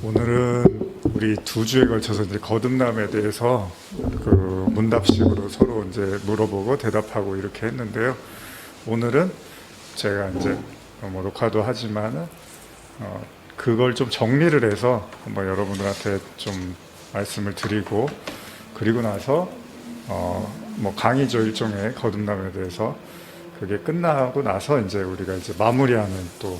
오늘은 우리 두 주에 걸쳐서 이제 거듭남에 대해서 그 문답식으로 서로 이제 물어보고 대답하고 이렇게 했는데요. 오늘은 제가 이제 뭐 녹화도 하지만은 그걸 좀 정리를 해서 한번 여러분들한테 좀 말씀을 드리고, 그리고 나서 뭐 강의죠, 일종의 거듭남에 대해서. 그게 끝나고 나서 이제 우리가 이제 마무리하는 또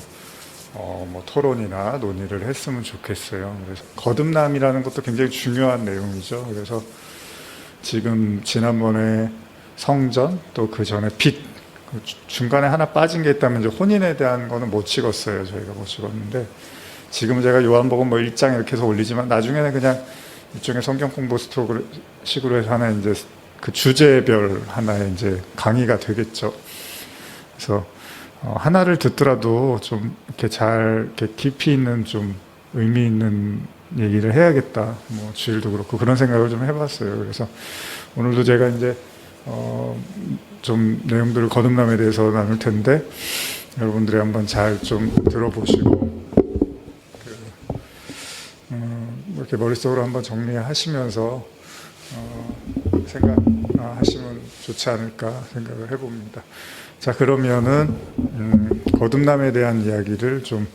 뭐 토론이나 논의를 했으면 좋겠어요. 그래서 거듭남이라는 것도 굉장히 중요한 내용이죠. 그래서 지금 지난번에 성전, 또 그 전에 빛, 중간에 하나 빠진 게 있다면 이제 혼인에 대한 거는 못 찍었어요. 저희가 못 찍었는데, 지금은 제가 요한복음 뭐 1장 이렇게 해서 올리지만 나중에는 그냥 일종의 성경 공부 식으로 해서 하나 이제 그 주제별 하나의 이제 강의가 되겠죠. 그래서 하나를 듣더라도 좀 이렇게 잘 이렇게 깊이 있는 좀 의미 있는 얘기를 해야겠다. 뭐 주일도 그렇고 그런 생각을 좀 해봤어요. 그래서 오늘도 제가 이제 좀 내용들을 거듭남에 대해서 나눌 텐데, 여러분들이 한번 잘 좀 들어보시고 이렇게 머릿속으로 한번 정리하시면서 생각하시면 좋지 않을까 생각을 해봅니다. 자, 그러면은 거듭남에 대한 이야기를 좀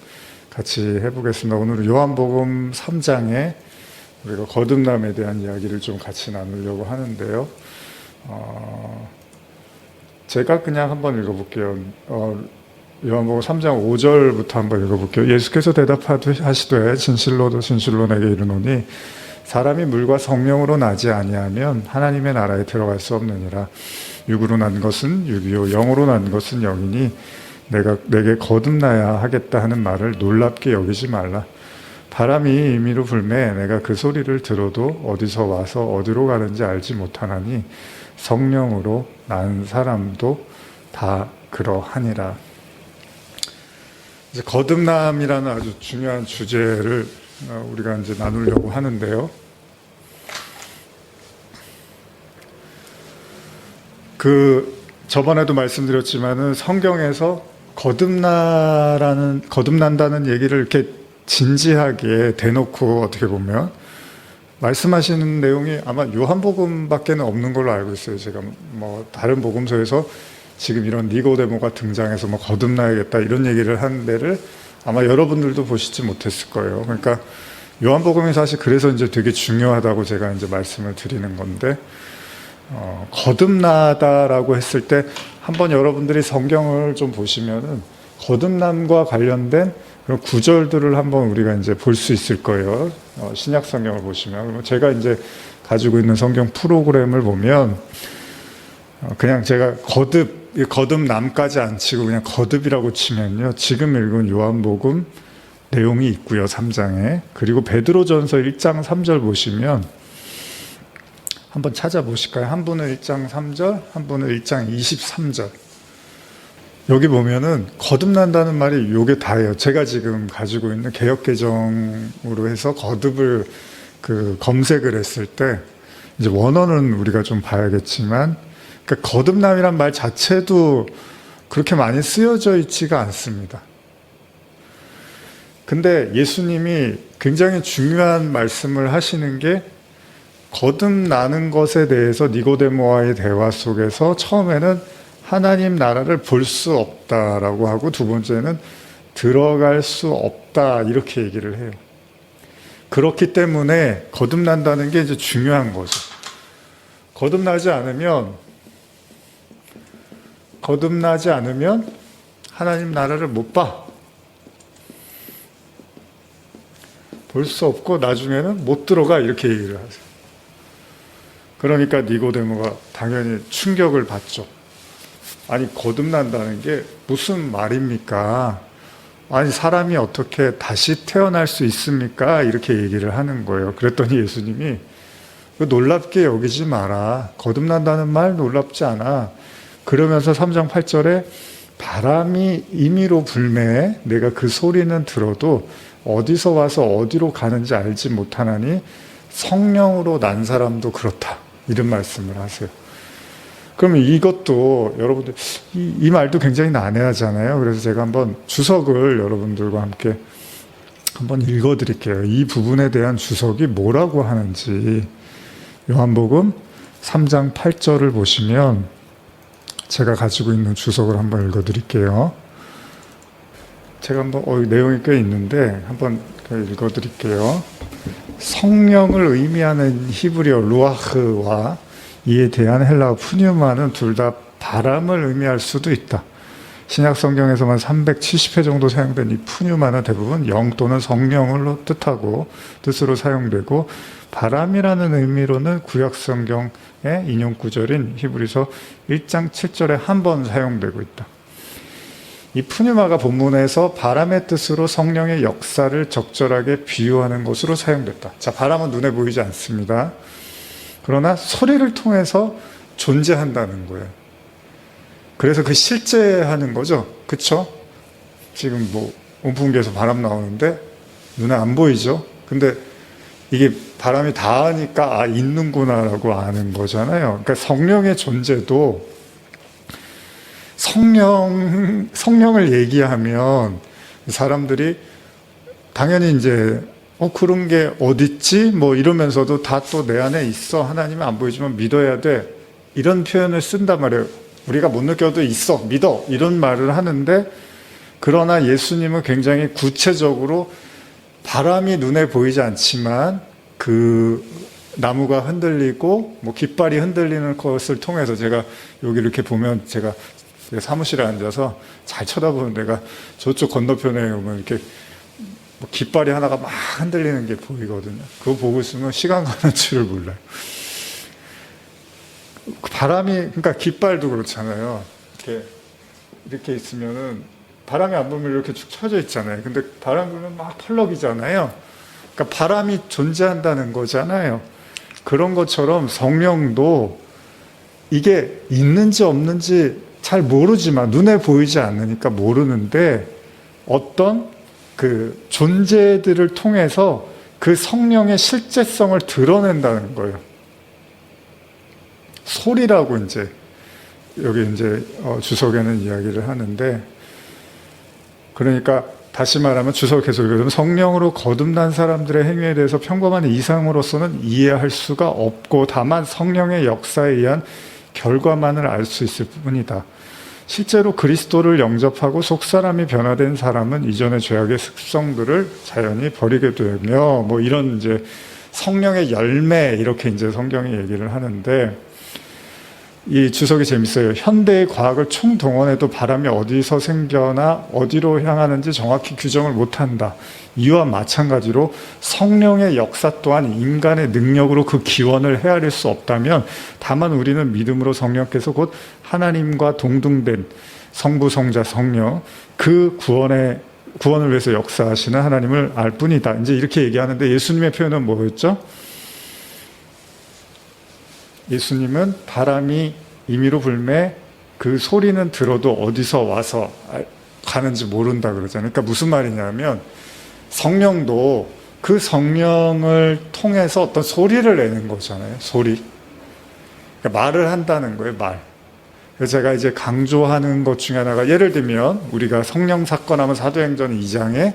같이 해보겠습니다. 오늘은 요한복음 3장에 우리가 거듭남에 대한 이야기를 좀 같이 나누려고 하는데요. 제가 그냥 한번 읽어볼게요. 요한복음 3장 5절부터 한번 읽어볼게요. 예수께서 대답하시되 진실로도 진실로 내게 이르노니 사람이 물과 성령으로 나지 아니하면 하나님의 나라에 들어갈 수 없느니라. 육으로 난 것은 육이요 영으로 난 것은 영이니 내게 거듭나야 하겠다 하는 말을 놀랍게 여기지 말라. 바람이 임의로 불매 내가 그 소리를 들어도 어디서 와서 어디로 가는지 알지 못하나니 성령으로 난 사람도 다 그러하니라. 이제 거듭남이라는 아주 중요한 주제를 우리가 이제 나누려고 하는데요. 저번에도 말씀드렸지만은 성경에서 거듭난다는 얘기를 이렇게 진지하게 대놓고 어떻게 보면 말씀하시는 내용이 아마 요한복음밖에는 없는 걸로 알고 있어요. 제가 뭐 다른 복음서에서 지금 이런 니고데모가 등장해서 뭐 거듭나야겠다 이런 얘기를 하는 데를 아마 여러분들도 보시지 못했을 거예요. 그러니까 요한복음이 사실 그래서 이제 되게 중요하다고 제가 이제 말씀을 드리는 건데, 거듭나다라고 했을 때 한번 여러분들이 성경을 좀 보시면은 거듭남과 관련된 그런 구절들을 한번 우리가 이제 볼 수 있을 거예요. 신약 성경을 보시면. 제가 이제 가지고 있는 성경 프로그램을 보면 그냥 제가 거듭남까지 안 치고 그냥 거듭이라고 치면요, 지금 읽은 요한복음 내용이 있고요, 3장에. 그리고 베드로전서 1장 3절 보시면 한번 찾아보실까요? 한 분은 1장 3절, 한 분은 1장 23절. 여기 보면은 거듭난다는 말이 요게 다예요. 제가 지금 가지고 있는 개역개정으로 해서 거듭을 검색을 했을 때, 이제 원어는 우리가 좀 봐야겠지만, 그러니까 거듭남이란 말 자체도 그렇게 많이 쓰여져 있지가 않습니다. 근데 예수님이 굉장히 중요한 말씀을 하시는 게, 거듭나는 것에 대해서 니고데모와의 대화 속에서 처음에는 하나님 나라를 볼 수 없다라고 하고, 두 번째는 들어갈 수 없다 이렇게 얘기를 해요. 그렇기 때문에 거듭난다는 게 이제 중요한 거죠. 거듭나지 않으면 하나님 나라를 못 봐. 볼 수 없고 나중에는 못 들어가 이렇게 얘기를 하세요. 그러니까 니고데모가 당연히 충격을 받죠. 아니, 거듭난다는 게 무슨 말입니까? 아니, 사람이 어떻게 다시 태어날 수 있습니까? 이렇게 얘기를 하는 거예요. 그랬더니 예수님이 놀랍게 여기지 마라. 거듭난다는 말 놀랍지 않아. 그러면서 3장 8절에 바람이 임의로 불매 내가 그 소리는 들어도 어디서 와서 어디로 가는지 알지 못하나니 성령으로 난 사람도 그렇다. 이런 말씀을 하세요. 그러면 이것도 여러분들 이 말도 굉장히 난해하잖아요. 그래서 제가 한번 주석을 여러분들과 함께 한번 읽어드릴게요. 이 부분에 대한 주석이 뭐라고 하는지. 요한복음 3장 8절을 보시면 제가 가지고 있는 주석을 한번 읽어드릴게요. 제가 한번 내용이 꽤 있는데 한번 읽어드릴게요. 성령을 의미하는 히브리어 루아흐와 이에 대한 헬라어 푸뉴마는 둘 다 바람을 의미할 수도 있다. 신약 성경에서만 370회 정도 사용된 이 푸뉴마는 대부분 영 또는 성령을 뜻으로 사용되고, 바람이라는 의미로는 구약 성경의 인용 구절인 히브리서 1장 7절에 한 번 사용되고 있다. 이 푸뉴마가 본문에서 바람의 뜻으로 성령의 역사를 적절하게 비유하는 것으로 사용됐다. 자, 바람은 눈에 보이지 않습니다. 그러나 소리를 통해서 존재한다는 거예요. 그래서 그 실제 하는 거죠. 그쵸? 지금 뭐 온풍기에서 바람 나오는데 눈에 안 보이죠? 근데 이게 바람이 닿으니까 있는구나라고 아는 거잖아요. 그러니까 성령의 존재도 성령을 얘기하면 사람들이 당연히 이제 그런 게 어딨지? 뭐 이러면서도 다 또 내 안에 있어. 하나님은 안 보이지만 믿어야 돼. 이런 표현을 쓴단 말이에요. 우리가 못 느껴도 있어. 믿어. 이런 말을 하는데, 그러나 예수님은 굉장히 구체적으로 바람이 눈에 보이지 않지만 그 나무가 흔들리고 뭐 깃발이 흔들리는 것을 통해서, 제가 여기 이렇게 보면 제가 사무실에 앉아서 잘 쳐다보는 데가 저쪽 건너편에 오면 이렇게 뭐 깃발이 하나가 막 흔들리는 게 보이거든요. 그거 보고 있으면 시간 가는 줄을 몰라요. 바람이, 그러니까 깃발도 그렇잖아요. 이렇게 있으면은 바람이 안 불면 이렇게 축 쳐져 있잖아요. 근데 바람 불면 막 펄럭이잖아요. 그러니까 바람이 존재한다는 거잖아요. 그런 것처럼 성령도 이게 있는지 없는지 잘 모르지만, 눈에 보이지 않으니까 모르는데, 어떤 그 존재들을 통해서 그 성령의 실제성을 드러낸다는 거예요. 소리라고 이제 여기 이제 주석에는 이야기를 하는데, 그러니까 다시 말하면 주석 계속 읽으면, 성령으로 거듭난 사람들의 행위에 대해서 평범한 이상으로서는 이해할 수가 없고, 다만 성령의 역사에 의한 결과만을 알 수 있을 뿐이다. 실제로 그리스도를 영접하고 속사람이 변화된 사람은 이전의 죄악의 습성들을 자연히 버리게 되며, 뭐 이런 이제 성령의 열매, 이렇게 이제 성경이 얘기를 하는데, 이 주석이 재밌어요. 현대의 과학을 총동원해도 바람이 어디서 생겨나 어디로 향하는지 정확히 규정을 못한다. 이와 마찬가지로 성령의 역사 또한 인간의 능력으로 그 기원을 헤아릴 수 없다면, 다만 우리는 믿음으로 성령께서 곧 하나님과 동등된 성부, 성자, 성령, 그 구원을 위해서 역사하시는 하나님을 알 뿐이다. 이제 이렇게 얘기하는데, 예수님의 표현은 뭐였죠? 예수님은 바람이 임의로 불매 그 소리는 들어도 어디서 와서 가는지 모른다 그러잖아요. 그러니까 무슨 말이냐면, 성령도 그 성령을 통해서 어떤 소리를 내는 거잖아요. 소리. 그러니까 말을 한다는 거예요. 말. 그래서 제가 이제 강조하는 것 중에 하나가, 예를 들면 우리가 성령 사건 하면 사도행전 2장에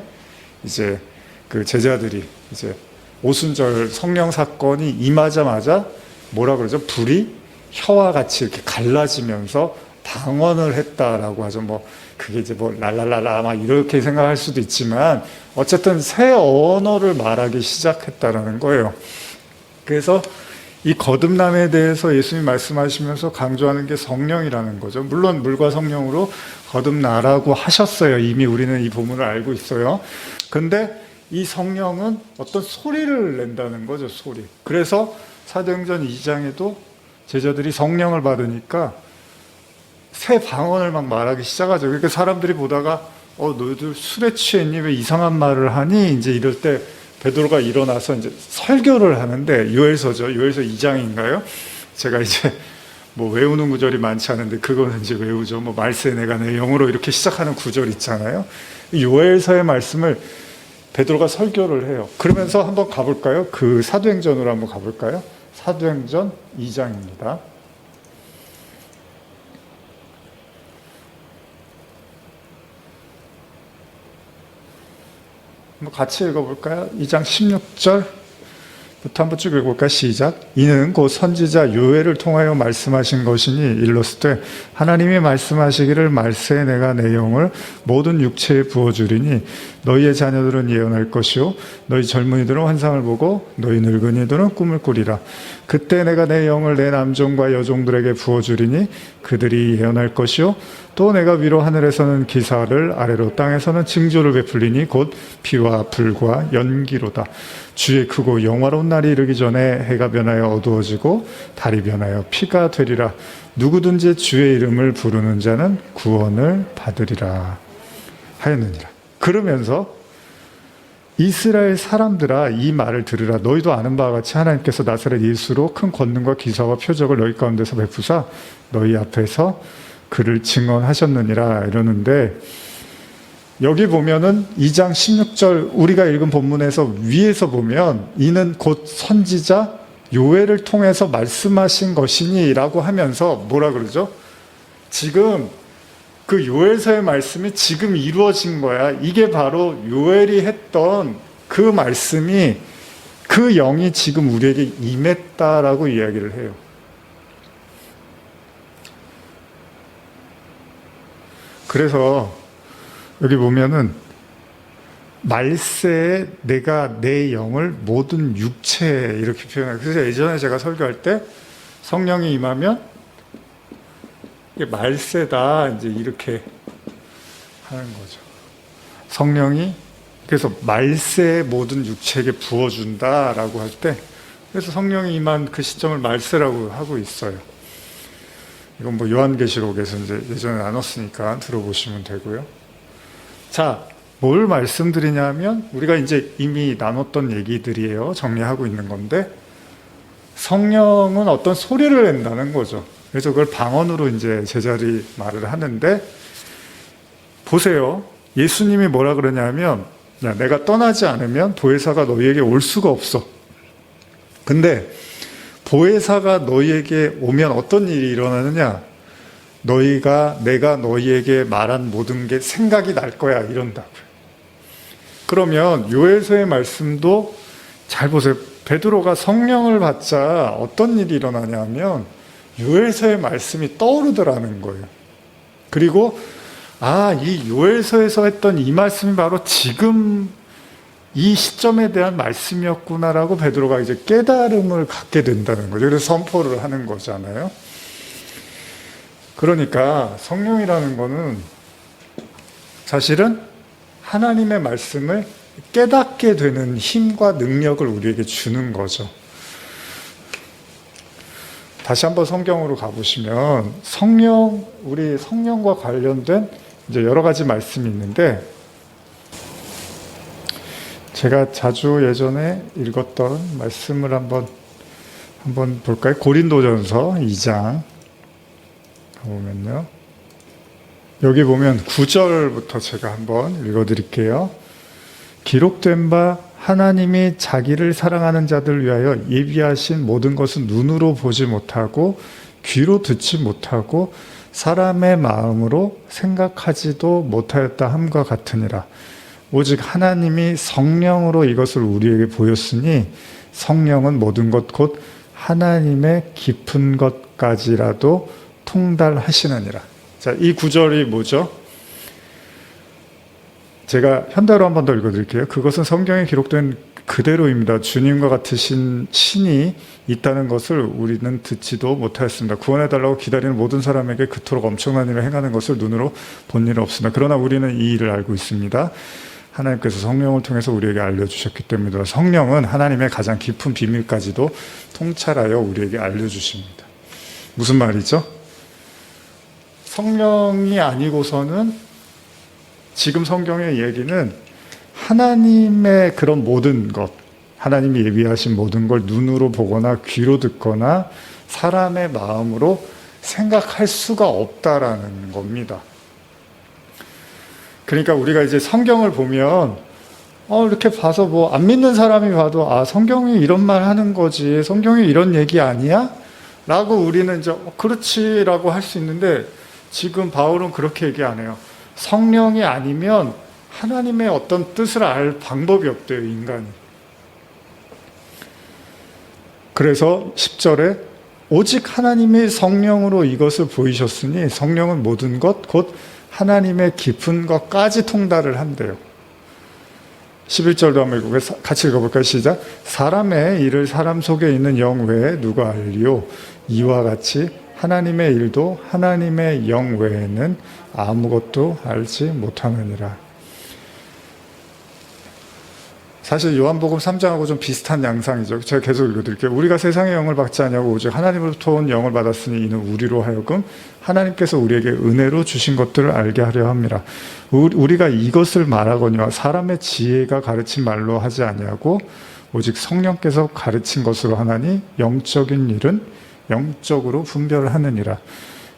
이제 그 제자들이 이제 오순절 성령 사건이 임하자마자 뭐라 그러죠? 불이 혀와 같이 이렇게 갈라지면서 방언을 했다라고 하죠. 뭐 그게 이제 뭐 랄랄랄라 막 이렇게 생각할 수도 있지만, 어쨌든 새 언어를 말하기 시작했다라는 거예요. 그래서 이 거듭남에 대해서 예수님이 말씀하시면서 강조하는 게 성령이라는 거죠. 물론 물과 성령으로 거듭나라고 하셨어요. 이미 우리는 이 본문을 알고 있어요. 근데 이 성령은 어떤 소리를 낸다는 거죠. 소리. 그래서 사도행전 2장에도 제자들이 성령을 받으니까 새 방언을 막 말하기 시작하죠. 그러니까 사람들이 보다가 너희들 술에 취했니? 왜 이상한 말을 하니? 이제 이럴 때 베드로가 일어나서 이제 설교를 하는데, 요엘서죠. 요엘서 2장인가요? 제가 이제 뭐 외우는 구절이 많지 않은데 그거는 이제 외우죠. 뭐 말세 내가 내 영으로 이렇게 시작하는 구절 있잖아요. 요엘서의 말씀을 베드로가 설교를 해요. 그러면서 한번 가볼까요? 그 사도행전으로 한번 가볼까요? 사도행전 2장입니다. 한번 같이 읽어볼까요? 2장 16절부터 한번 쭉 읽어볼까요? 시작. 이는 곧 선지자 요엘을 통하여 말씀하신 것이니 일러스되 하나님이 말씀하시기를 말세에 내가 내 영을 모든 육체에 부어주리니 너희의 자녀들은 예언할 것이요 너희 젊은이들은 환상을 보고 너희 늙은이들은 꿈을 꾸리라. 그때 내가 내 영을 내 남종과 여종들에게 부어주리니 그들이 예언할 것이요 또 내가 위로 하늘에서는 기사를 아래로 땅에서는 징조를 베풀리니 곧 비와 불과 연기로다. 주의 크고 영화로운 날이 이르기 전에 해가 변하여 어두워지고 달이 변하여 피가 되리라. 누구든지 주의 이름을 부르는 자는 구원을 받으리라 하였느니라. 그러면서 이스라엘 사람들아 이 말을 들으라. 너희도 아는 바와 같이 하나님께서 나사렛 예수로 큰 권능과 기사와 표적을 너희 가운데서 베푸사 너희 앞에서 그를 증언하셨느니라 이러는데, 여기 보면은 2장 16절 우리가 읽은 본문에서 위에서 보면 이는 곧 선지자 요엘을 통해서 말씀하신 것이니 라고 하면서 뭐라 그러죠? 지금 그 요엘서의 말씀이 지금 이루어진 거야. 이게 바로 요엘이 했던 그 말씀이, 그 영이 지금 우리에게 임했다라고 이야기를 해요. 그래서 여기 보면은 말세에 내가 내 영을 모든 육체에 이렇게 표현해요. 그래서 예전에 제가 설교할 때 성령이 임하면 이게 말세다 이제 이렇게 하는 거죠. 성령이 그래서 말세의 모든 육체에게 부어준다라고 할 때, 그래서 성령이 임한 그 시점을 말세라고 하고 있어요. 이건 뭐 요한계시록에서 이제 예전에 나눴으니까 들어보시면 되고요. 자, 뭘 말씀드리냐면 우리가 이제 이미 나눴던 얘기들이에요. 정리하고 있는 건데, 성령은 어떤 소리를 낸다는 거죠. 그래서 그걸 방언으로 이제 제자리 말을 하는데, 보세요. 예수님이 뭐라 그러냐면, 야, 내가 떠나지 않으면 보혜사가 너희에게 올 수가 없어. 근데 보혜사가 너희에게 오면 어떤 일이 일어나느냐? 내가 너희에게 말한 모든 게 생각이 날 거야 이런다고요. 그러면 요엘서의 말씀도 잘 보세요. 베드로가 성령을 받자 어떤 일이 일어나냐면 요엘서의 말씀이 떠오르더라는 거예요. 그리고 이 요엘서에서 했던 이 말씀이 바로 지금 이 시점에 대한 말씀이었구나라고 베드로가 이제 깨달음을 갖게 된다는 거죠. 그래서 선포를 하는 거잖아요. 그러니까 성령이라는 거는 사실은 하나님의 말씀을 깨닫게 되는 힘과 능력을 우리에게 주는 거죠. 다시 한번 성경으로 가보시면 우리 성령과 관련된 이제 여러 가지 말씀이 있는데, 제가 자주 예전에 읽었던 말씀을 한번 볼까요? 고린도전서 2장 보면요. 여기 보면 9절부터 제가 한번 읽어드릴게요. 기록된 바 하나님이 자기를 사랑하는 자들 위하여 예비하신 모든 것은 눈으로 보지 못하고 귀로 듣지 못하고 사람의 마음으로 생각하지도 못하였다 함과 같으니라. 오직 하나님이 성령으로 이것을 우리에게 보였으니 성령은 모든 것 곧 하나님의 깊은 것까지라도 통달하시느니라. 자, 이 구절이 뭐죠? 제가 현대어로 한 번 더 읽어드릴게요. 그것은 성경에 기록된 그대로입니다. 주님과 같으신 신이 있다는 것을 우리는 듣지도 못하였습니다. 구원해달라고 기다리는 모든 사람에게 그토록 엄청난 일을 행하는 것을 눈으로 본 일은 없습니다. 그러나 우리는 이 일을 알고 있습니다. 하나님께서 성령을 통해서 우리에게 알려주셨기 때문이다. 성령은 하나님의 가장 깊은 비밀까지도 통찰하여 우리에게 알려주십니다. 무슨 말이죠? 성령이 아니고서는 지금 성경의 얘기는 하나님의 그런 모든 것, 하나님이 예비하신 모든 걸 눈으로 보거나 귀로 듣거나 사람의 마음으로 생각할 수가 없다라는 겁니다. 그러니까 우리가 이제 성경을 보면 이렇게 봐서 뭐 안 믿는 사람이 봐도 성경이 이런 말 하는 거지, 성경이 이런 얘기 아니야? 라고 우리는 이제 그렇지라고 할 수 있는데, 지금 바울은 그렇게 얘기 안 해요. 성령이 아니면 하나님의 어떤 뜻을 알 방법이 없대요, 인간이. 그래서 10절에 오직 하나님이 성령으로 이것을 보이셨으니 성령은 모든 것 곧 하나님의 깊은 것까지 통달을 한대요. 11절도 한번 같이 읽어볼까요? 시작. 사람의 일을 사람 속에 있는 영 외에 누가 알리요? 이와 같이 하나님의 일도 하나님의 영 외에는 아무것도 알지 못하느니라. 사실 요한복음 3장하고 좀 비슷한 양상이죠. 제가 계속 읽어드릴게요. 우리가 세상의 영을 받지 아니하고 오직 하나님으로부터 온 영을 받았으니 이는 우리로 하여금 하나님께서 우리에게 은혜로 주신 것들을 알게 하려 함이라. 우리가 이것을 말하거니와 사람의 지혜가 가르친 말로 하지 아니하고 오직 성령께서 가르친 것으로 하나니 영적인 일은 영적으로 분별하느니라.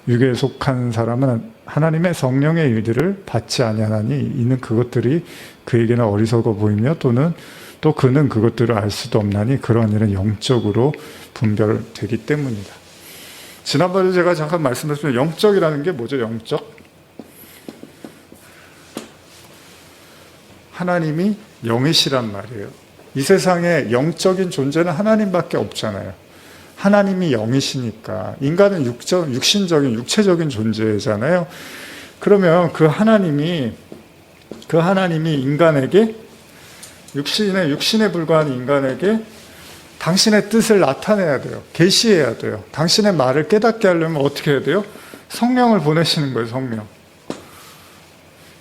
육에 속한 사람은 하나님의 성령의 일들을 받지 아니하나니 이는 그것들이 그에게는 어리석어 보이며 또 그는 그것들을 알 수도 없나니 그러한 일은 영적으로 분별되기 때문이다. 지난번에 제가 잠깐 말씀드렸지만 영적이라는 게 뭐죠? 영적? 하나님이 영이시란 말이에요. 이 세상에 영적인 존재는 하나님밖에 없잖아요. 하나님이 영이시니까 인간은 육신적인 육체적인 존재잖아요. 그러면 그 하나님이 인간에게 육신에 불과한 인간에게 당신의 뜻을 나타내야 돼요. 계시해야 돼요. 당신의 말을 깨닫게 하려면 어떻게 해야 돼요? 성령을 보내시는 거예요. 성령.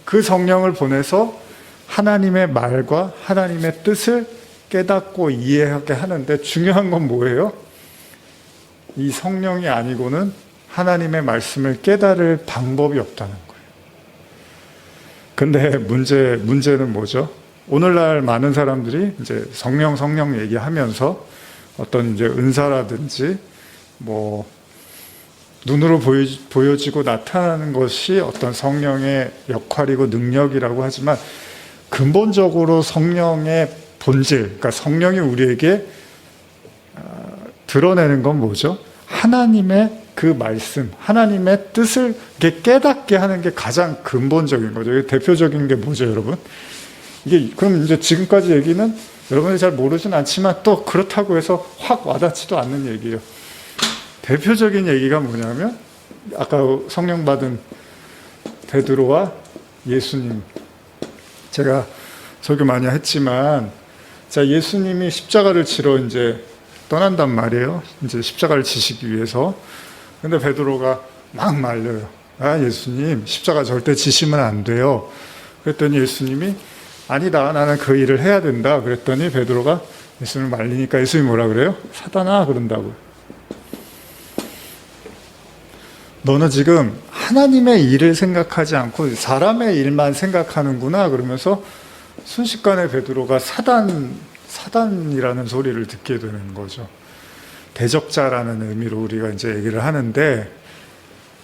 그 성령을 보내서 하나님의 말과 하나님의 뜻을 깨닫고 이해하게 하는데 중요한 건 뭐예요? 이 성령이 아니고는 하나님의 말씀을 깨달을 방법이 없다는 거예요. 근데 문제는 뭐죠? 오늘날 많은 사람들이 이제 성령 얘기하면서 어떤 이제 은사라든지 뭐 눈으로 보여지고 나타나는 것이 어떤 성령의 역할이고 능력이라고 하지만 근본적으로 성령의 본질, 그러니까 성령이 우리에게 드러내는 건 뭐죠? 하나님의 그 말씀, 하나님의 뜻을 깨닫게 하는 게 가장 근본적인 거죠. 대표적인 게 뭐죠, 여러분? 이게 그럼 이제 지금까지 얘기는 여러분이 잘 모르진 않지만 또 그렇다고 해서 확 와닿지도 않는 얘기예요. 대표적인 얘기가 뭐냐면 아까 성령 받은 베드로와 예수님. 제가 설교 많이 했지만 자, 예수님이 십자가를 지러 이제 떠난단 말이에요. 이제 십자가를 지시기 위해서. 근데 베드로가 막 말려요. 아, 예수님, 십자가 절대 지시면 안 돼요. 그랬더니 예수님이 아니다, 나는 그 일을 해야 된다. 그랬더니 베드로가 예수님을 말리니까 예수님이 뭐라 그래요? 사단아, 그런다고. 너는 지금 하나님의 일을 생각하지 않고 사람의 일만 생각하는구나. 그러면서 순식간에 베드로가 사단이라는 소리를 듣게 되는 거죠. 대적자라는 의미로 우리가 이제 얘기를 하는데,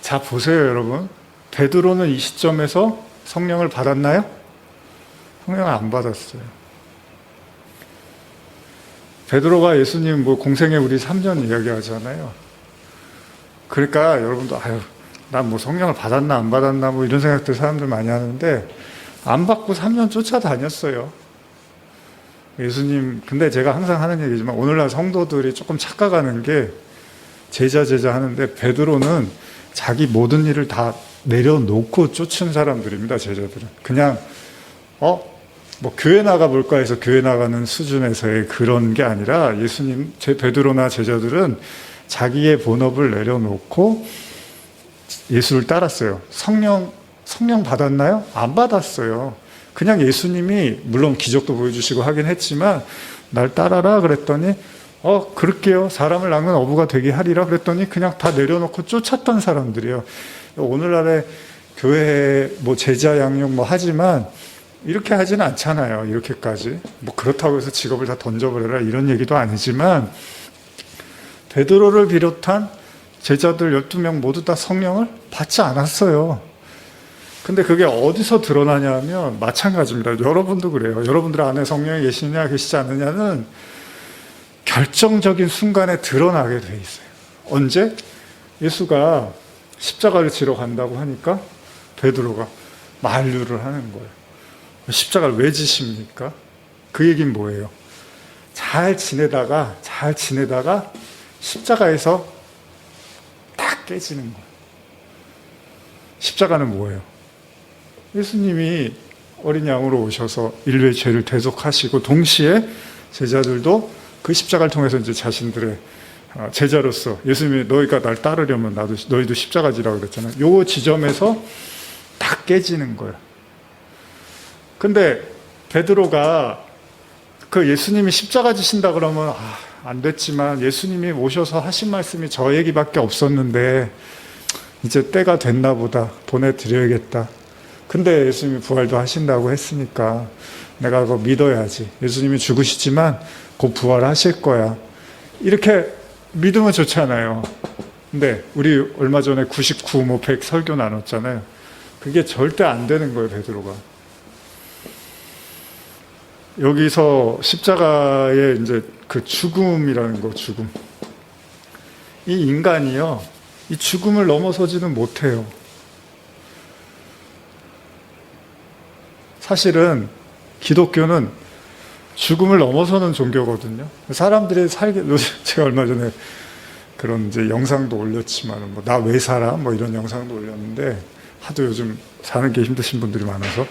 자, 보세요, 여러분. 베드로는 이 시점에서 성령을 받았나요? 성령을 안 받았어요. 베드로가 예수님 뭐 공생애 우리 3년 이야기하잖아요. 그러니까 여러분도, 난 뭐 성령을 받았나 안 받았나 뭐 이런 생각들 사람들 많이 하는데, 안 받고 3년 쫓아다녔어요. 예수님, 근데 제가 항상 하는 얘기지만 오늘날 성도들이 조금 착각하는 게 제자 하는데 베드로는 자기 모든 일을 다 내려놓고 쫓은 사람들입니다. 제자들은. 그냥 뭐 교회 나가볼까 해서 교회 나가는 수준에서의 그런 게 아니라 예수님, 베드로나 제자들은 자기의 본업을 내려놓고 예수를 따랐어요. 성령 받았나요? 안 받았어요. 그냥 예수님이 물론 기적도 보여주시고 하긴 했지만 날 따라라 그랬더니 그럴게요. 사람을 낳는 어부가 되게 하리라 그랬더니 그냥 다 내려놓고 쫓았던 사람들이에요. 오늘날의 교회 뭐 제자 양육 뭐 하지만 이렇게 하지는 않잖아요. 이렇게까지. 뭐 그렇다고 해서 직업을 다 던져버려라 이런 얘기도 아니지만 베드로를 비롯한 제자들 12명 모두 다 성령을 받지 않았어요. 근데 그게 어디서 드러나냐 하면 마찬가지입니다. 여러분도 그래요. 여러분들 안에 성령이 계시냐 계시지 않느냐는 결정적인 순간에 드러나게 돼 있어요. 언제? 예수가 십자가를 지러 간다고 하니까 베드로가 만류를 하는 거예요. 십자가를 왜 지십니까? 그 얘기는 뭐예요? 잘 지내다가 십자가에서 딱 깨지는 거예요. 십자가는 뭐예요? 예수님이 어린 양으로 오셔서 인류의 죄를 대속하시고 동시에 제자들도 그 십자가를 통해서 이제 자신들의 제자로서 예수님이 너희가 날 따르려면 너희도 십자가 지라고 그랬잖아요. 요 지점에서 딱 깨지는 거예요. 근데 베드로가 그 예수님이 십자가 지신다 그러면 안 됐지만 예수님이 오셔서 하신 말씀이 저 얘기밖에 없었는데 이제 때가 됐나 보다, 보내드려야겠다. 근데 예수님이 부활도 하신다고 했으니까 내가 그거 믿어야지. 예수님이 죽으시지만 곧 부활하실 거야. 이렇게 믿으면 좋잖아요. 근데 우리 얼마 전에 99, 100 설교 나눴잖아요. 그게 절대 안 되는 거예요, 베드로가. 여기서 십자가의 이제 그 죽음이라는 거, 죽음. 이 인간이요, 이 죽음을 넘어서지는 못해요. 사실은 기독교는 죽음을 넘어서는 종교거든요. 사람들이 제가 얼마 전에 그런 이제 영상도 올렸지만, 나 왜 살아? 이런 영상도 올렸는데, 하도 요즘 사는 게 힘드신 분들이 많아서.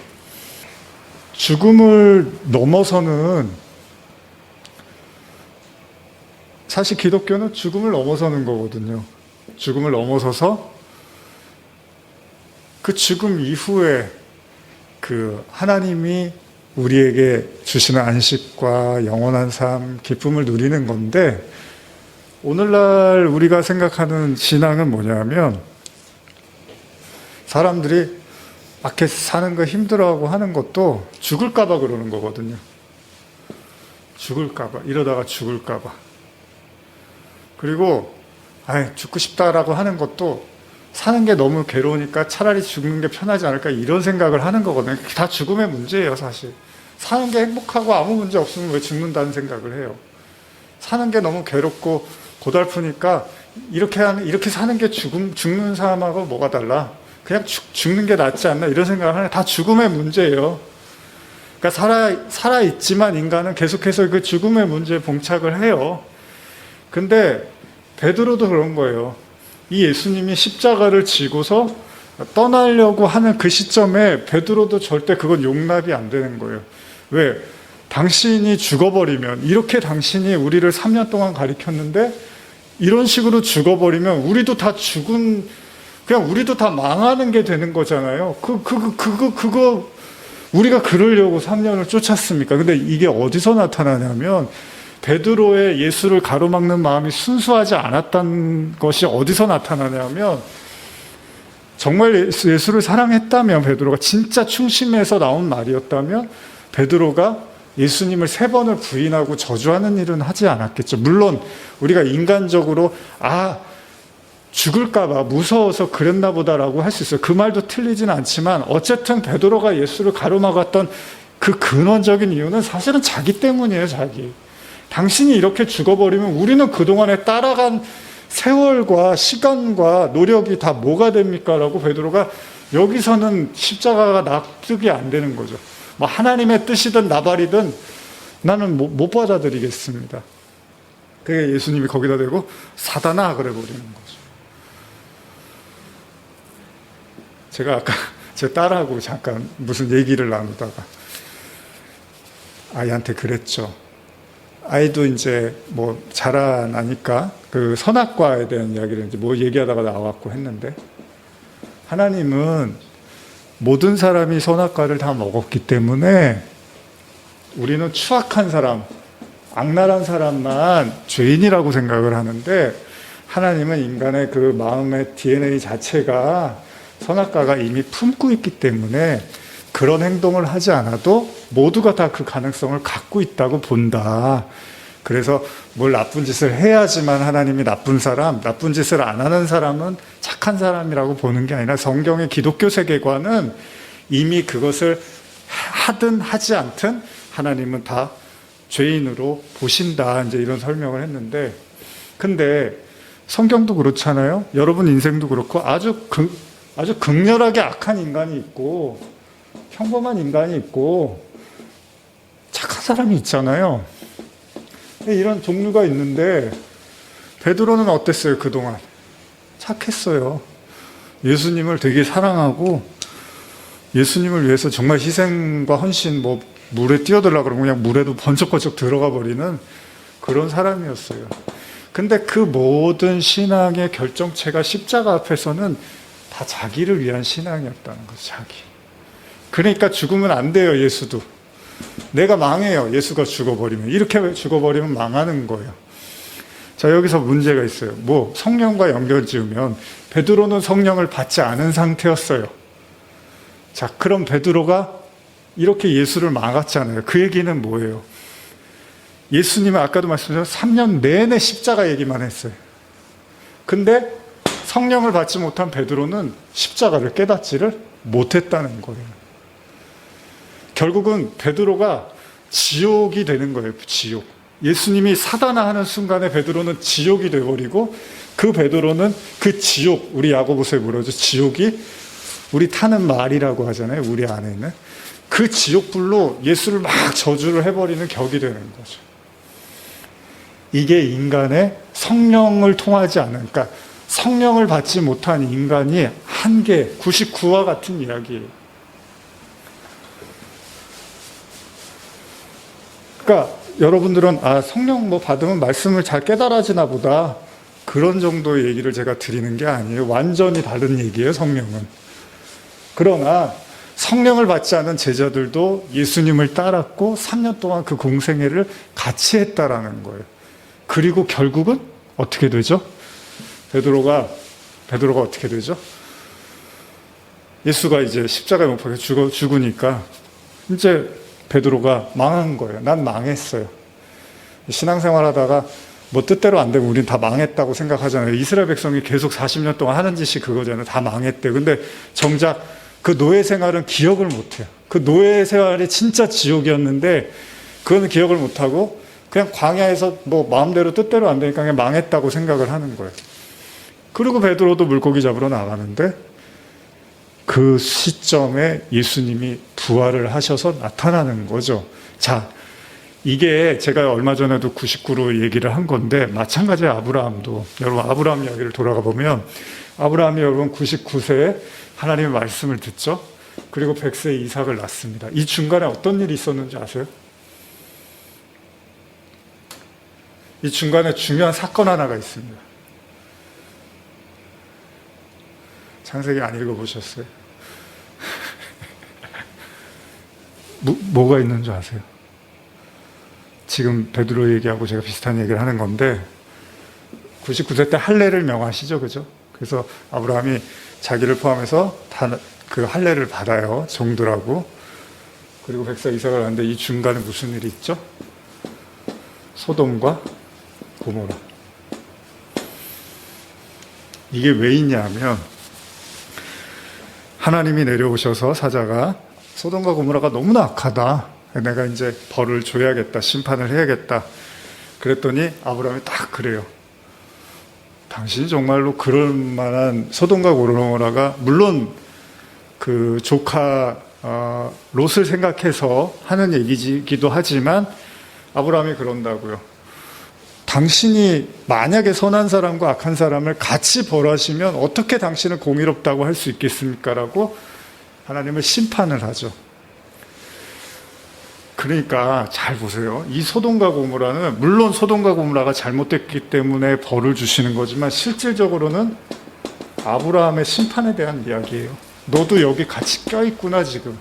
죽음을 넘어서는, 사실 기독교는 죽음을 넘어서는 거거든요. 죽음을 넘어서서 그 죽음 이후에 그 하나님이 우리에게 주시는 안식과 영원한 삶, 기쁨을 누리는 건데, 오늘날 우리가 생각하는 신앙은 뭐냐면, 사람들이 밖에 사는 거 힘들어하고 하는 것도 죽을까봐 그러는 거거든요. 죽을까봐, 이러다가 죽을까봐. 그리고 죽고 싶다라고 하는 것도 사는 게 너무 괴로우니까 차라리 죽는 게 편하지 않을까, 이런 생각을 하는 거거든요. 다 죽음의 문제예요, 사실. 사는 게 행복하고 아무 문제 없으면 왜 죽는다는 생각을 해요. 사는 게 너무 괴롭고 고달프니까 이렇게 사는 게 죽는 사람하고 뭐가 달라? 그냥 죽는 게 낫지 않나? 이런 생각을 하는, 다 죽음의 문제예요. 그러니까 살아있지만 인간은 계속해서 그 죽음의 문제에 봉착을 해요. 근데 베드로도 그런 거예요. 이 예수님이 십자가를 지고서 떠나려고 하는 그 시점에 베드로도 절대 그건 용납이 안 되는 거예요. 왜? 당신이 죽어버리면, 이렇게 당신이 우리를 3년 동안 가르쳤는데 이런 식으로 죽어버리면 우리도 다 그냥 우리도 다 망하는 게 되는 거잖아요. 그거 우리가 그러려고 3년을 쫓았습니까? 근데 이게 어디서 나타나냐면, 베드로의 예수를 가로막는 마음이 순수하지 않았다는 것이 어디서 나타나냐면, 정말 예수를 사랑했다면, 베드로가 진짜 충심해서 나온 말이었다면, 베드로가 예수님을 3번을 부인하고 저주하는 일은 하지 않았겠죠. 물론 우리가 인간적으로 죽을까봐 무서워서 그랬나 보다라고 할 수 있어요. 그 말도 틀리진 않지만, 어쨌든 베드로가 예수를 가로막았던 그 근원적인 이유는 사실은 자기 때문이에요. 자기. 당신이 이렇게 죽어버리면 우리는 그동안에 따라간 세월과 시간과 노력이 다 뭐가 됩니까? 라고 베드로가, 여기서는 십자가가 납득이 안 되는 거죠. 하나님의 뜻이든 나발이든 나는 못 받아들이겠습니다. 그게 예수님이 거기다 대고 사단아 그래 버리는 거죠. 제가 아까 제 딸하고 잠깐 무슨 얘기를 나누다가 아이한테 그랬죠. 아이도 이제 자라나니까 그 선악과에 대한 이야기를 이제 얘기하다가 나왔고 했는데, 하나님은 모든 사람이 선악과를 다 먹었기 때문에 우리는 추악한 사람, 악랄한 사람만 죄인이라고 생각을 하는데, 하나님은 인간의 그 마음의 DNA 자체가 선악과가 이미 품고 있기 때문에 그런 행동을 하지 않아도 모두가 다 그 가능성을 갖고 있다고 본다. 그래서 뭘 나쁜 짓을 해야지만 하나님이 나쁜 짓을 안 하는 사람은 착한 사람이라고 보는 게 아니라, 성경의 기독교 세계관은 이미 그것을 하든 하지 않든 하나님은 다 죄인으로 보신다. 이제 이런 설명을 했는데, 근데 성경도 그렇잖아요. 여러분 인생도 그렇고 아주 극렬하게 악한 인간이 있고 평범한 인간이 있고 착한 사람이 있잖아요. 이런 종류가 있는데 베드로는 어땠어요? 그동안 착했어요. 예수님을 되게 사랑하고 예수님을 위해서 정말 희생과 헌신, 뭐 물에 뛰어들라 그러면 그냥 물에도 번쩍번쩍 들어가 버리는 그런 사람이었어요. 근데 그 모든 신앙의 결정체가 십자가 앞에서는 다 자기를 위한 신앙이었다는 거죠. 자기. 그러니까 죽으면 안 돼요. 예수도. 내가 망해요. 예수가 죽어버리면. 이렇게 죽어버리면 망하는 거예요. 자, 여기서 문제가 있어요. 뭐 성령과 연결 지으면 베드로는 성령을 받지 않은 상태였어요. 자, 그럼 베드로가 이렇게 예수를 막았잖아요. 그 얘기는 뭐예요? 예수님은 아까도 말씀드렸죠. 3년 내내 십자가 얘기만 했어요. 근데 성령을 받지 못한 베드로는 십자가를 깨닫지를 못했다는 거예요. 결국은 베드로가 지옥이 되는 거예요. 지옥. 예수님이 사단화하는 순간에 베드로는 지옥이 되어버리고 그 베드로는 그 지옥, 우리 야고보서에 뭐라죠? 지옥이 우리 타는 말이라고 하잖아요. 우리 안에는. 그 지옥불로 예수를 막 저주를 해버리는 격이 되는 거죠. 이게 인간의 성령을 통하지 않은, 그러니까 성령을 받지 못한 인간이 한계, 99와 같은 이야기예요. 그러니까 여러분들은 성령 뭐 받으면 말씀을 잘 깨달아지나 보다, 그런 정도의 얘기를 제가 드리는 게 아니에요. 완전히 다른 얘기예요, 성령은. 그러나 성령을 받지 않은 제자들도 예수님을 따랐고 3년 동안 그 공생애를 같이 했다라는 거예요. 그리고 결국은 어떻게 되죠? 베드로가 어떻게 되죠? 예수가 이제 십자가에 못 박혀 죽으니까 이제 베드로가 망한 거예요. 난 망했어요. 신앙생활 하다가 뭐 뜻대로 안 되면 우린 다 망했다고 생각하잖아요. 이스라엘 백성이 계속 40년 동안 하는 짓이 그거잖아요. 다 망했대. 근데 정작 그 노예 생활은 기억을 못해요. 그 노예 생활이 진짜 지옥이었는데 그거는 기억을 못하고 그냥 광야에서 뭐 마음대로 뜻대로 안 되니까 그냥 망했다고 생각을 하는 거예요. 그리고 베드로도 물고기 잡으러 나가는데 그 시점에 예수님이 부활을 하셔서 나타나는 거죠. 자, 이게 제가 얼마 전에도 99로 얘기를 한 건데 마찬가지예요. 아브라함도. 여러분 아브라함 이야기를 돌아가 보면 아브라함이 여러분 99세에 하나님의 말씀을 듣죠. 그리고 100세에 이삭을 낳습니다. 이 중간에 어떤 일이 있었는지 아세요? 이 중간에 중요한 사건 하나가 있습니다. 창세기 안 읽어보셨어요? 뭐가 있는 줄 아세요? 지금 베드로 얘기하고 제가 비슷한 얘기를 하는 건데 99세 때 할례를 명하시죠, 그죠? 그래서 아브라함이 자기를 포함해서 다 그 할례를 받아요, 종들하고. 그리고 100세 이삭을 하는데 이 중간에 무슨 일이 있죠? 소돔과 고모라. 이게 왜 있냐면 하나님이 내려오셔서 사자가 소돔과 고모라가 너무나 악하다. 내가 이제 벌을 줘야겠다. 심판을 해야겠다. 그랬더니 아브라함이 딱 그래요. 당신이 정말로 그럴 만한 소돔과 고모라가 물론 그 조카 롯을 생각해서 하는 얘기이기도 하지만 아브라함이 그런다고요. 당신이 만약에 선한 사람과 악한 사람을 같이 벌하시면 어떻게 당신은 공의롭다고 할 수 있겠습니까? 라고 하나님을 심판을 하죠. 그러니까 잘 보세요. 이 소돔과 고모라는 물론 소돔과 고모라가 잘못됐기 때문에 벌을 주시는 거지만 실질적으로는 아브라함의 심판에 대한 이야기예요. 너도 여기 같이 껴있구나 지금.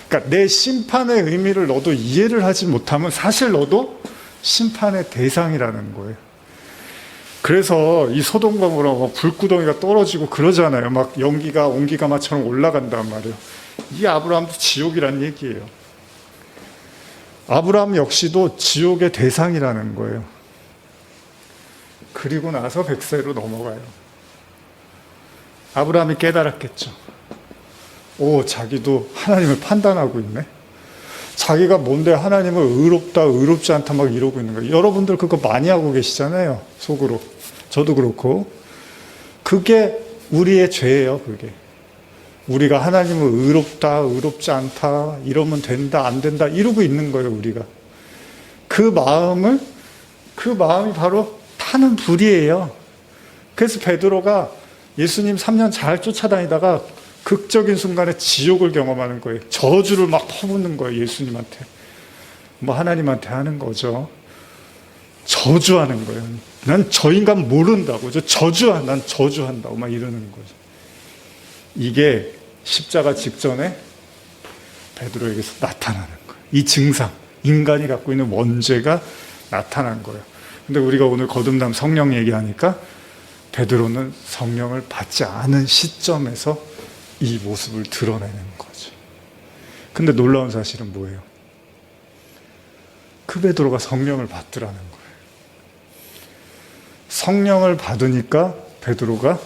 그러니까 내 심판의 의미를 너도 이해를 하지 못하면 사실 너도 심판의 대상이라는 거예요. 그래서 이 소돔과 고모라가 불구덩이가 떨어지고 그러잖아요. 막 연기가 온기가마처럼 올라간단 말이에요. 이 아브라함도 지옥이란 얘기예요. 아브라함 역시도 지옥의 대상이라는 거예요. 그리고 나서 100세로 넘어가요. 아브라함이 깨달았겠죠. 자기도 하나님을 판단하고 있네. 자기가 뭔데 하나님을 의롭다 의롭지 않다 막 이러고 있는 거예요. 여러분들 그거 많이 하고 계시잖아요. 속으로. 저도 그렇고. 그게 우리의 죄예요. 그게. 우리가 하나님을 의롭다, 의롭지 않다, 이러면 된다, 안 된다, 이러고 있는 거예요, 우리가. 그 마음이 바로 타는 불이에요. 그래서 베드로가 예수님 3년 잘 쫓아다니다가 극적인 순간에 지옥을 경험하는 거예요. 저주를 막 퍼붓는 거예요, 예수님한테. 뭐 하나님한테 하는 거죠. 저주하는 거예요. 난 저 인간 모른다고. 난 저주한다고 막 이러는 거죠. 이게 십자가 직전에 베드로에게서 나타나는 거예요. 이 증상, 인간이 갖고 있는 원죄가 나타난 거예요. 근데 우리가 오늘 거듭남 성령 얘기하니까 베드로는 성령을 받지 않은 시점에서 이 모습을 드러내는 거죠. 근데 놀라운 사실은 뭐예요? 그 베드로가 성령을 받더라는 거예요. 성령을 받으니까 베드로가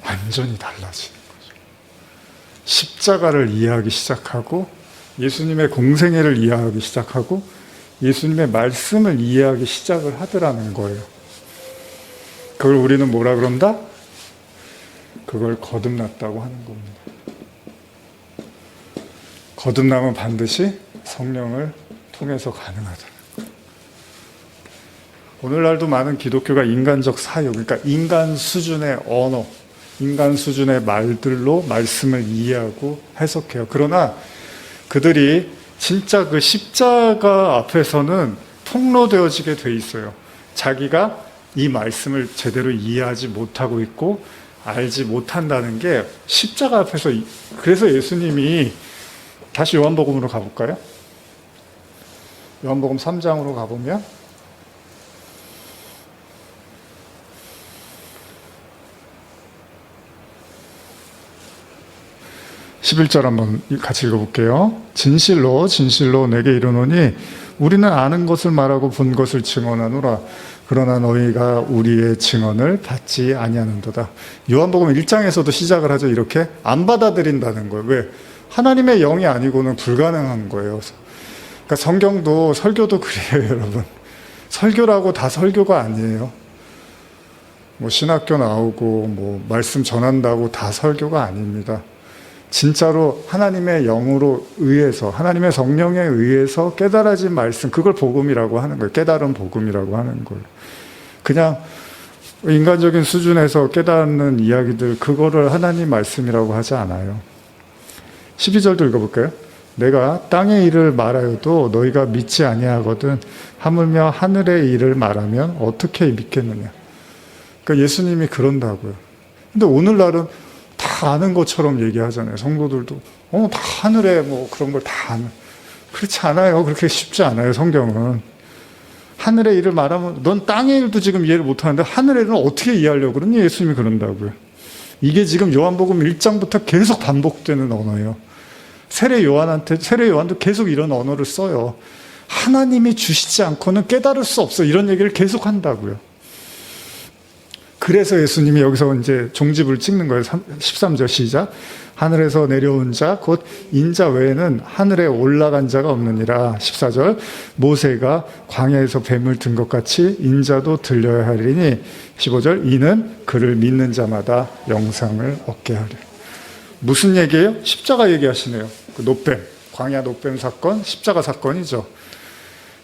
완전히 달라지는 거죠. 십자가를 이해하기 시작하고 예수님의 공생애를 이해하기 시작하고 예수님의 말씀을 이해하기 시작을 하더라는 거예요. 그걸 우리는 뭐라 그런다? 그걸 거듭났다고 하는 겁니다. 거듭남은 반드시 성령을 통해서 가능하다는 거예요. 오늘날도 많은 기독교가 인간적 사유, 그러니까 인간 수준의 언어, 인간 수준의 말들로 말씀을 이해하고 해석해요. 그러나 그들이 진짜 그 십자가 앞에서는 통로되어지게 돼 있어요. 자기가 이 말씀을 제대로 이해하지 못하고 있고 알지 못한다는 게 십자가 앞에서, 그래서 예수님이 다시 요한복음으로 가볼까요? 요한복음 3장으로 가보면 11절 한번 같이 읽어볼게요. 진실로 진실로 내게 이르노니 우리는 아는 것을 말하고 본 것을 증언하노라. 그러나 너희가 우리의 증언을 받지 아니하는도다. 요한복음 1장에서도 시작을 하죠. 이렇게 안 받아들인다는 거예요. 왜? 하나님의 영이 아니고는 불가능한 거예요. 그러니까 성경도 설교도 그래요, 여러분. 설교라고 다 설교가 아니에요. 뭐 신학교 나오고 뭐 말씀 전한다고 다 설교가 아닙니다. 진짜로 하나님의 영으로 의해서, 하나님의 성령에 의해서 깨달아진 말씀, 그걸 복음이라고 하는 거예요. 깨달은 복음이라고 하는 거예요. 그냥 인간적인 수준에서 깨닫는 이야기들, 그거를 하나님 말씀이라고 하지 않아요. 12절도 읽어볼까요? 내가 땅의 일을 말하여도 너희가 믿지 아니하거든 하물며 하늘의 일을 말하면 어떻게 믿겠느냐. 그러니까 예수님이 그런다고요. 근데 오늘날은 다 아는 것처럼 얘기하잖아요. 성도들도 다 하늘에 뭐 그런 걸 다 아는. 그렇지 않아요. 그렇게 쉽지 않아요. 성경은 하늘의 일을 말하면 넌 땅의 일도 지금 이해를 못하는데 하늘의 일은 어떻게 이해하려고 그러니? 예수님이 그런다고요. 이게 지금 요한복음 1장부터 계속 반복되는 언어예요. 세례 요한도 계속 이런 언어를 써요. 하나님이 주시지 않고는 깨달을 수 없어, 이런 얘기를 계속 한다고요. 그래서 예수님이 여기서 이제 종집을 찍는 거예요. 13절 시작. 하늘에서 내려온 자 곧 인자 외에는 하늘에 올라간 자가 없느니라. 14절. 모세가 광야에서 뱀을 든 것 같이 인자도 들려야 하리니. 15절. 이는 그를 믿는 자마다 영생을 얻게 하리. 무슨 얘기예요? 십자가 얘기하시네요. 그 노뱀, 광야 노뱀 사건, 십자가 사건이죠.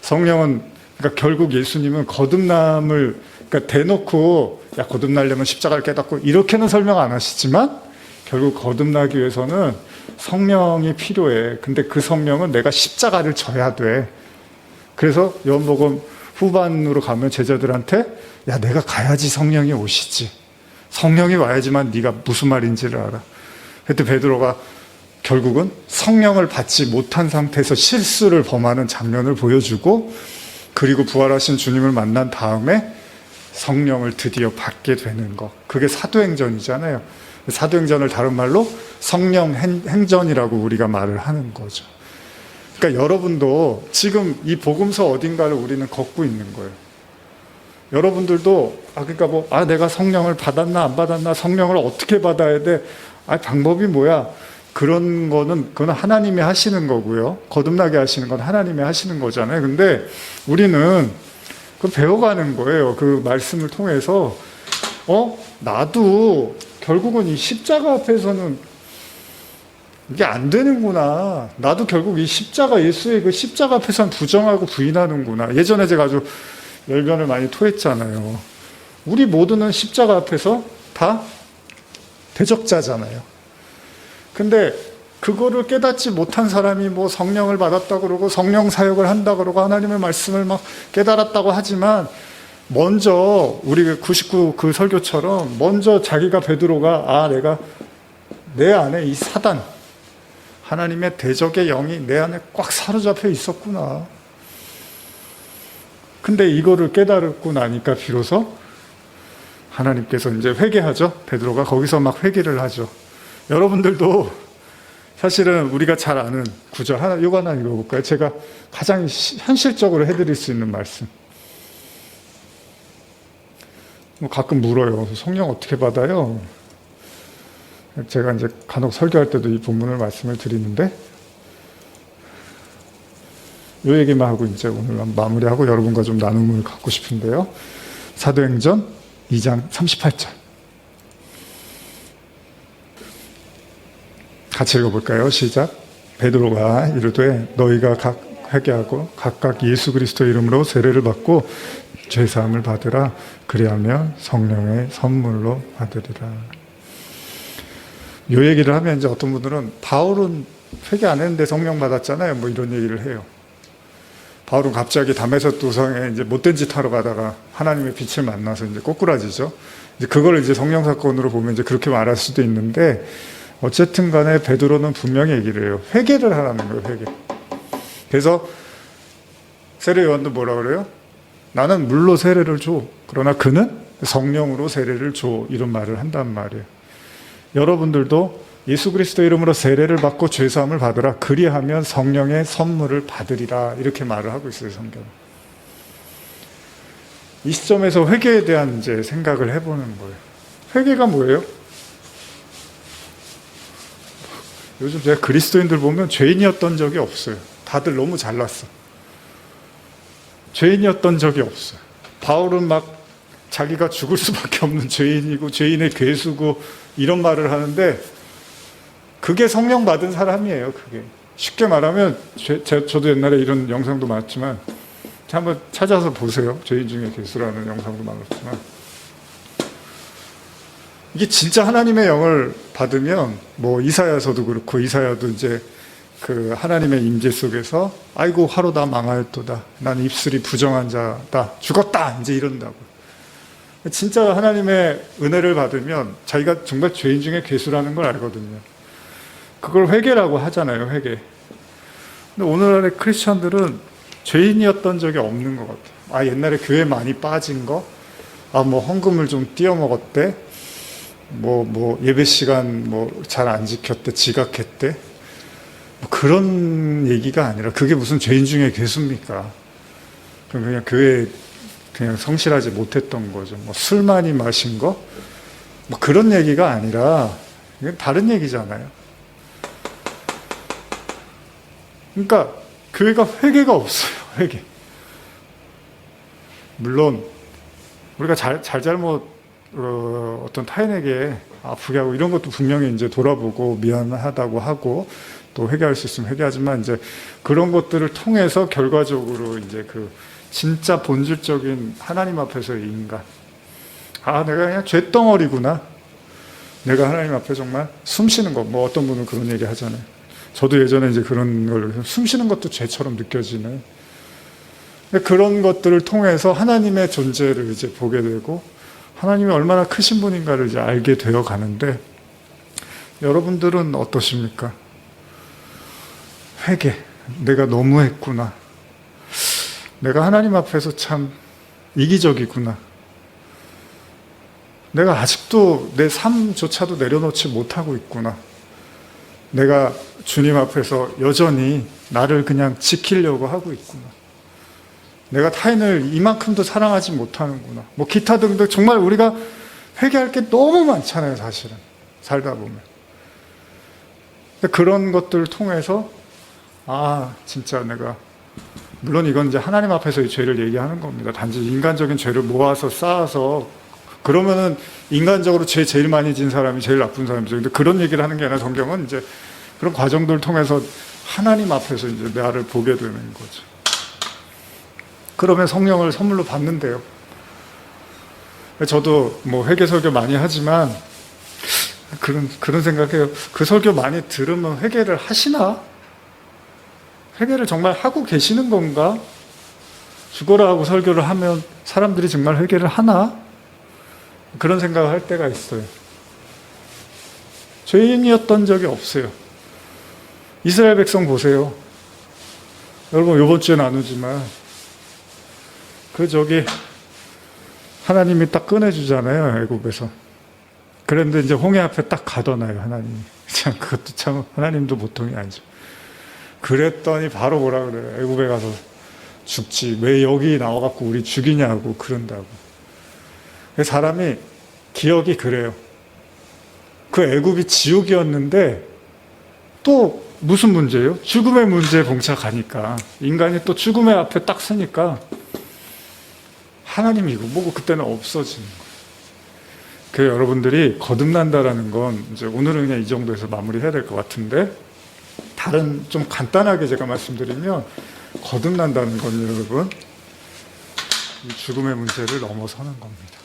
성령은, 그러니까 결국 예수님은 거듭남을, 그러니까 대놓고 야 거듭나려면 십자가를 깨닫고 이렇게는 설명 안 하시지만 결국 거듭나기 위해서는 성령이 필요해. 근데 그 성령은 내가 십자가를 져야 돼. 그래서 요한복음 후반으로 가면 제자들한테 야 내가 가야지 성령이 오시지. 성령이 와야지만 네가 무슨 말인지를 알아. 그때 베드로가 결국은 성령을 받지 못한 상태에서 실수를 범하는 장면을 보여주고, 그리고 부활하신 주님을 만난 다음에 성령을 드디어 받게 되는 것. 그게 사도행전이잖아요. 사도행전을 다른 말로 성령 행전이라고 우리가 말을 하는 거죠. 그러니까 여러분도 지금 이 복음서 어딘가를 우리는 걷고 있는 거예요. 여러분들도 내가 성령을 받았나 안 받았나, 성령을 어떻게 받아야 돼, 방법이 뭐야, 그건 하나님이 하시는 거고요. 거듭나게 하시는 건 하나님이 하시는 거잖아요. 근데 우리는 배워가는 거예요. 그 말씀을 통해서 나도 결국은 이 십자가 앞에서는 이게 안 되는구나. 나도 결국 이 십자가, 예수의 그 십자가 앞에서는 부정하고 부인하는구나. 예전에 제가 아주 열변을 많이 토했잖아요. 우리 모두는 십자가 앞에서 다 대적자잖아요. 근데 그거를 깨닫지 못한 사람이 뭐 성령을 받았다 그러고 성령 사역을 한다 그러고 하나님의 말씀을 막 깨달았다고 하지만, 먼저 우리 99 그 설교처럼 먼저 자기가, 베드로가 내가 내 안에 이 사단, 하나님의 대적의 영이 내 안에 꽉 사로잡혀 있었구나. 근데 이거를 깨달고 나니까 비로소 하나님께서 이제 회개하죠. 베드로가 거기서 막 회개를 하죠. 여러분들도 사실은 우리가 잘 아는 구절 이거 하나 읽어볼까요? 제가 가장 현실적으로 해드릴 수 있는 말씀. 가끔 물어요. 성령 어떻게 받아요? 제가 이제 간혹 설교할 때도 이 본문을 말씀을 드리는데, 이 얘기만 하고 이제 오늘 마무리하고 여러분과 좀 나눔을 갖고 싶은데요. 사도행전 2장 38절. 같이 읽어볼까요? 시작. 베드로가 이르되 너희가 각 회개하고 각각 예수 그리스도 이름으로 세례를 받고 죄사함을 받으라. 그리하면 성령의 선물로 받으리라. 이 얘기를 하면 이제 어떤 분들은 바울은 회개 안 했는데 성령 받았잖아요. 뭐 이런 얘기를 해요. 바울은 갑자기 다메섹 도성에 이제 못된 짓 하러 가다가 하나님의 빛을 만나서 이제 꼬꾸라지죠. 이제 그걸 이제 성령 사건으로 보면 이제 그렇게 말할 수도 있는데, 어쨌든 간에 베드로는 분명히 얘기를 해요. 회개를 하라는 거예요, 회개. 그래서 세례 요한도 뭐라 그래요? 나는 물로 세례를 줘. 그러나 그는 성령으로 세례를 줘. 이런 말을 한단 말이에요. 여러분들도 예수 그리스도 이름으로 세례를 받고 죄사함을 받으라. 그리하면 성령의 선물을 받으리라. 이렇게 말을 하고 있어요, 성경. 이 시점에서 회개에 대한 이제 생각을 해보는 거예요. 회개가 뭐예요? 요즘 제가 그리스도인들 보면 죄인이었던 적이 없어요. 다들 너무 잘났어. 죄인이었던 적이 없어요. 바울은 막 자기가 죽을 수밖에 없는 죄인이고 죄인의 괴수고 이런 말을 하는데, 그게 성령 받은 사람이에요. 그게 쉽게 말하면 저도 옛날에 이런 영상도 많았지만 한번 찾아서 보세요. 죄인 중에 괴수라는 영상도 많았지만, 이게 진짜 하나님의 영을 받으면, 뭐 이사야서도 그렇고, 이사야도 이제 그 하나님의 임재 속에서 아이고 화로 다 망하였도다. 난 입술이 부정한 자다. 죽었다. 이제 이런다고. 진짜 하나님의 은혜를 받으면 자기가 정말 죄인 중에 괴수라는 걸 알거든요. 그걸 회개라고 하잖아요, 회개. 근데 오늘날의 크리스천들은 죄인이었던 적이 없는 것 같아요. 옛날에 교회 많이 빠진 거, 뭐 헌금을 좀 띄어 먹었대, 뭐 예배 시간 뭐 잘 안 지켰대, 지각했대, 뭐 그런 얘기가 아니라, 그게 무슨 죄인 중에 괴수입니까? 그냥 교회에 그냥 성실하지 못했던 거죠. 뭐 술 많이 마신 거, 뭐 그런 얘기가 아니라, 이건 다른 얘기잖아요. 그러니까 교회가 회개가 없어요. 회개. 물론 우리가 잘못 어떤 타인에게 아프게 하고 이런 것도 분명히 이제 돌아보고 미안하다고 하고 또 회개할 수 있으면 회개하지만, 이제 그런 것들을 통해서 결과적으로 이제 그 진짜 본질적인 하나님 앞에서의 인간, 내가 그냥 쇳덩어리구나, 내가 하나님 앞에 정말 숨 쉬는 거, 뭐 어떤 분은 그런 얘기 하잖아요. 저도 예전에 이제 그런 걸, 숨 쉬는 것도 죄처럼 느껴지는, 그런 것들을 통해서 하나님의 존재를 이제 보게 되고, 하나님이 얼마나 크신 분인가를 이제 알게 되어 가는데, 여러분들은 어떠십니까? 회개. 내가 너무했구나. 내가 하나님 앞에서 참 이기적이구나. 내가 아직도 내 삶조차도 내려놓지 못하고 있구나. 내가 주님 앞에서 여전히 나를 그냥 지키려고 하고 있구나. 내가 타인을 이만큼도 사랑하지 못하는구나. 뭐 기타 등등 정말 우리가 회개할 게 너무 많잖아요, 사실은. 살다 보면. 그런 것들을 통해서 진짜 내가, 물론 이건 이제 하나님 앞에서의 죄를 얘기하는 겁니다. 단지 인간적인 죄를 모아서 쌓아서 그러면은 인간적으로 죄 제일 많이 진 사람이 제일 나쁜 사람이죠. 근데 그런 얘기를 하는 게 아니라 성경은 이제 그런 과정들을 통해서 하나님 앞에서 이제 나를 보게 되는 거죠. 그러면 성령을 선물로 받는데요. 저도 뭐 회개 설교 많이 하지만 그런 생각해요. 그 설교 많이 들으면 회개를 하시나? 회개를 정말 하고 계시는 건가? 죽어라 하고 설교를 하면 사람들이 정말 회개를 하나? 그런 생각을 할 때가 있어요. 죄인이었던 적이 없어요. 이스라엘 백성 보세요. 여러분 이번 주에 나누지만 하나님이 딱 꺼내주잖아요, 애굽에서. 그런데 이제 홍해 앞에 딱 가둬놔요, 하나님이. 참 그것도 참 하나님도 보통이 아니죠. 그랬더니 바로 뭐라 그래요? 애굽에 가서 죽지. 왜 여기 나와갖고 우리 죽이냐고 그런다고. 사람이 기억이 그래요. 그 애굽이 지옥이었는데 또 무슨 문제예요? 죽음의 문제에 봉착하니까. 인간이 또 죽음의 앞에 딱 서니까 하나님이 이거 뭐고 그때는 없어지는 거예요. 그래서 여러분들이 거듭난다라는 건 이제 오늘은 그냥 이 정도에서 마무리해야 될 것 같은데, 다른 좀 간단하게 제가 말씀드리면 거듭난다는 건 여러분 이 죽음의 문제를 넘어서는 겁니다.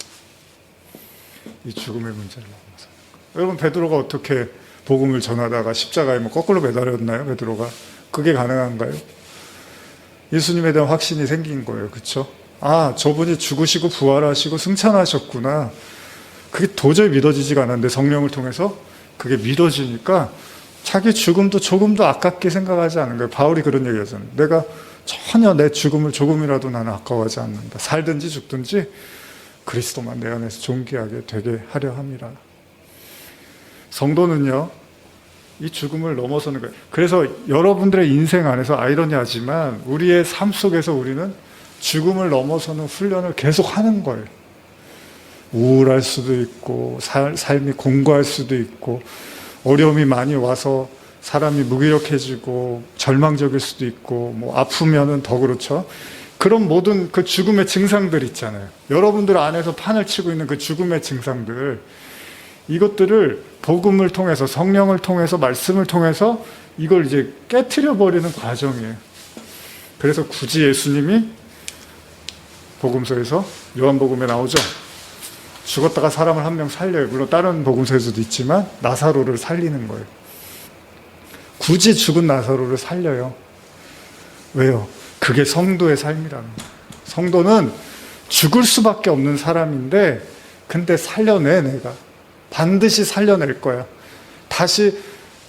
이 죽음의 문제를 넘어서는 거예요. 여러분 베드로가 어떻게 복음을 전하다가 십자가에 뭐 거꾸로 매달렸나요? 베드로가 그게 가능한가요? 예수님에 대한 확신이 생긴 거예요. 그렇죠? 아, 저분이 죽으시고 부활하시고 승천하셨구나. 그게 도저히 믿어지지가 않았는데 성령을 통해서 그게 믿어지니까 자기 죽음도 조금도 아깝게 생각하지 않는 거예요. 바울이 그런 얘기 하잖아요. 내가 전혀 내 죽음을 조금이라도 나는 아까워하지 않는다. 살든지 죽든지 그리스도만 내 안에서 존귀하게 되게 하려 함이라. 성도는요, 이 죽음을 넘어서는 거예요. 그래서 여러분들의 인생 안에서 아이러니하지만 우리의 삶 속에서 우리는 죽음을 넘어서는 훈련을 계속 하는 거예요. 우울할 수도 있고 삶이 공고할 수도 있고 어려움이 많이 와서 사람이 무기력해지고 절망적일 수도 있고 뭐 아프면은 더 그렇죠. 그런 모든 그 죽음의 증상들 있잖아요. 여러분들 안에서 판을 치고 있는 그 죽음의 증상들, 이것들을 복음을 통해서, 성령을 통해서, 말씀을 통해서 이걸 이제 깨트려 버리는 과정이에요. 그래서 굳이 예수님이 복음서에서, 요한복음에 나오죠. 죽었다가 사람을 한 명 살려요. 물론 다른 복음서에서도 있지만 나사로를 살리는 거예요. 굳이 죽은 나사로를 살려요. 왜요? 그게 성도의 삶이라는 거예요. 성도는 죽을 수밖에 없는 사람인데 근데 살려내. 내가 반드시 살려낼 거야. 다시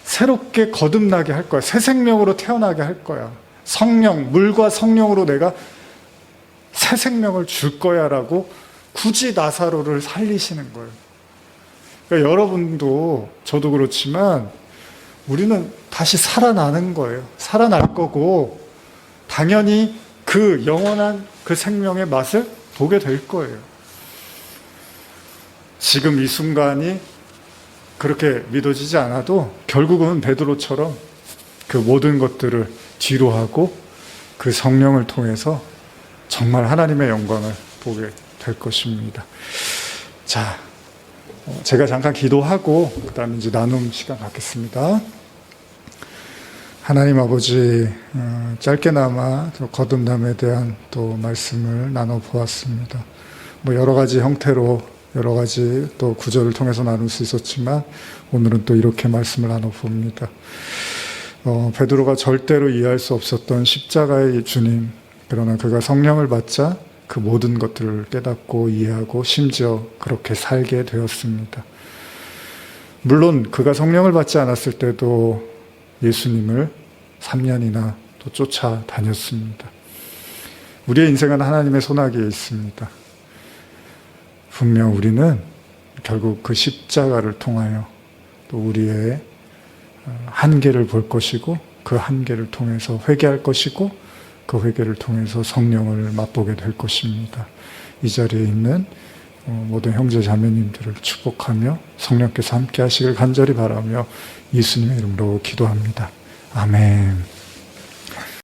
새롭게 거듭나게 할 거야. 새 생명으로 태어나게 할 거야. 성령, 물과 성령으로 내가 새 생명을 줄 거야 라고 굳이 나사로를 살리시는 거예요. 그러니까 여러분도 저도 그렇지만 우리는 다시 살아나는 거예요. 살아날 거고 당연히 그 영원한 그 생명의 맛을 보게 될 거예요. 지금 이 순간이 그렇게 믿어지지 않아도 결국은 베드로처럼 그 모든 것들을 뒤로 하고 그 성령을 통해서 정말 하나님의 영광을 보게 될 것입니다. 자, 제가 잠깐 기도하고 그 다음에 이제 나눔 시간 갖겠습니다. 하나님 아버지, 짧게나마 거듭남에 대한 또 말씀을 나눠보았습니다. 뭐 여러 가지 형태로 여러 가지 또 구절을 통해서 나눌 수 있었지만 오늘은 또 이렇게 말씀을 나눠봅니다. 베드로가 절대로 이해할 수 없었던 십자가의 주님, 그러나 그가 성령을 받자 그 모든 것들을 깨닫고 이해하고 심지어 그렇게 살게 되었습니다. 물론 그가 성령을 받지 않았을 때도 예수님을 3년이나 또 쫓아다녔습니다. 우리의 인생은 하나님의 손아귀에 있습니다. 분명 우리는 결국 그 십자가를 통하여 또 우리의 한계를 볼 것이고 그 한계를 통해서 회개할 것이고 그 회개를 통해서 성령을 맛보게 될 것입니다. 이 자리에 있는 모든 형제 자매님들을 축복하며 성령께서 함께 하시길 간절히 바라며 예수님의 이름으로 기도합니다. 아멘.